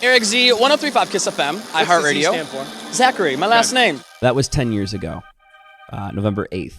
Erik Z, 1035 KISS FM, iHeartRadio. What's the Z stand for? Zachary, my last name. That was 10 years ago, November 8th,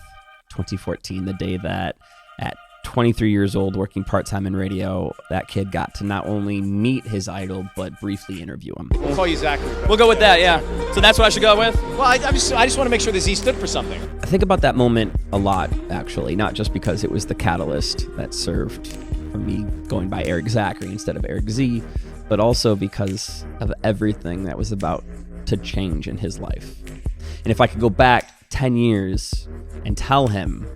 2014, the day that at 23 years old, working part-time in radio, that kid got to not only meet his idol, but briefly interview him. We'll call you Zachary. We'll go with that, yeah. So that's what I should go with? Well, I just want to make sure the Z stood for something. I think about that moment a lot, actually, not just because it was the catalyst that served for me going by Erik Zachary instead of Erik Z, but also because of everything that was about to change in his life. And if I could go back 10 years and tell him,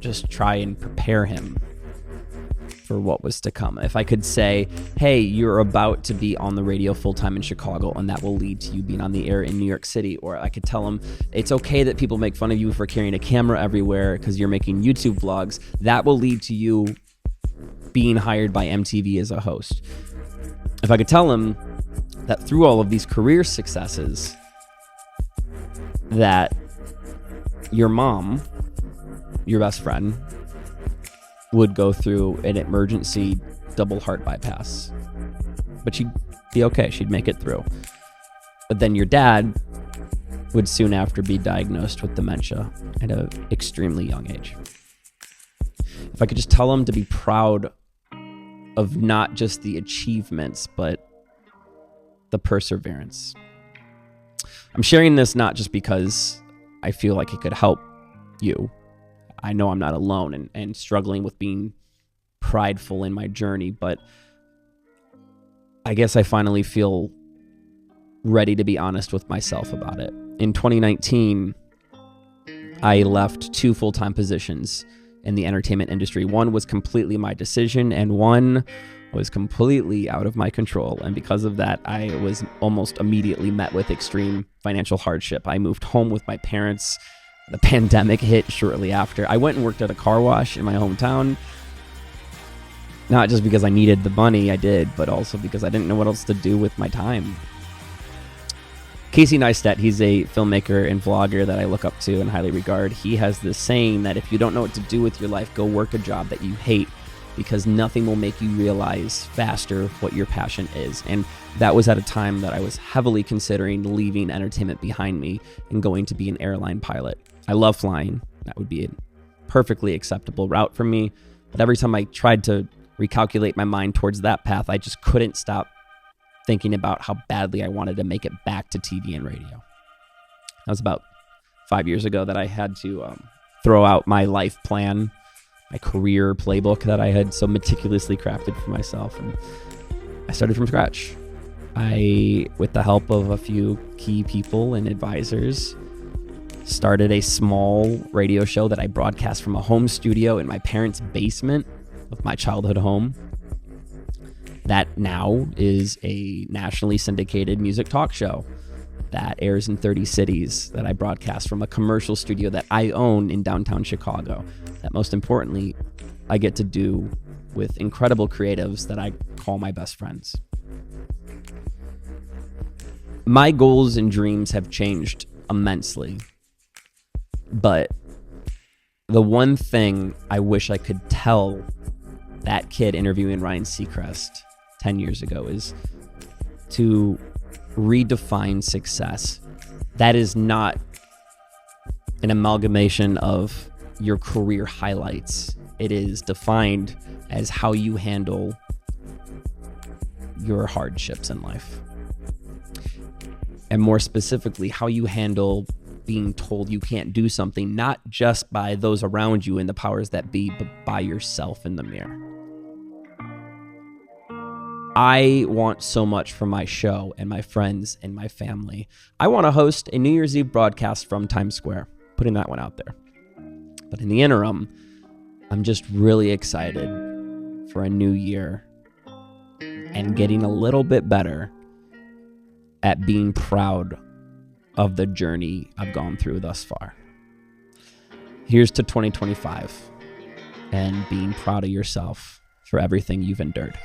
just try and prepare him for what was to come. If I could say, hey, you're about to be on the radio full-time in Chicago, and that will lead to you being on the air in New York City. Or I could tell him, it's okay that people make fun of you for carrying a camera everywhere because you're making YouTube vlogs. That will lead to you being hired by MTV as a host. If I could tell him that through all of these career successes, that your mom, your best friend, would go through an emergency double heart bypass, but she'd be okay. She'd make it through. But then your dad would soon after be diagnosed with dementia at an extremely young age. If I could just tell him to be proud of not just the achievements, but the perseverance. I'm sharing this not just because I feel like it could help you. I know I'm not alone and struggling with being prideful in my journey, but I guess I finally feel ready to be honest with myself about it. In 2019, I left 2 full-time positions in the entertainment industry. One was completely my decision, and one was completely out of my control. And because of that, I was almost immediately met with extreme financial hardship. I moved home with my parents. The pandemic hit shortly after. I went and worked at a car wash in my hometown. Not just because I needed the money, I did, but also because I didn't know what else to do with my time. Casey Neistat, he's a filmmaker and vlogger that I look up to and highly regard. He has this saying that if you don't know what to do with your life, go work a job that you hate, because nothing will make you realize faster what your passion is. And that was at a time that I was heavily considering leaving entertainment behind me and going to be an airline pilot. I love flying. That would be a perfectly acceptable route for me. But every time I tried to recalculate my mind towards that path, I just couldn't stop thinking about how badly I wanted to make it back to TV and radio. That was about 5 years ago that I had to throw out my life plan, my career playbook that I had so meticulously crafted for myself. And I started from scratch. I, with the help of a few key people and advisors, started a small radio show that I broadcast from a home studio in my parents' basement of my childhood home. That now is a nationally syndicated music talk show that airs in 30 cities, that I broadcast from a commercial studio that I own in downtown Chicago, that most importantly, I get to do with incredible creatives that I call my best friends. My goals and dreams have changed immensely, but the one thing I wish I could tell that kid interviewing Ryan Seacrest 10 years ago is to redefine success. That is not an amalgamation of your career highlights. It is defined as how you handle your hardships in life. And more specifically, how you handle being told you can't do something, not just by those around you and the powers that be, but by yourself in the mirror. I want so much from my show and my friends and my family. I want to host a New Year's Eve broadcast from Times Square, putting that one out there. But in the interim, I'm just really excited for a new year and getting a little bit better at being proud of the journey I've gone through thus far. Here's to 2025 and being proud of yourself for everything you've endured.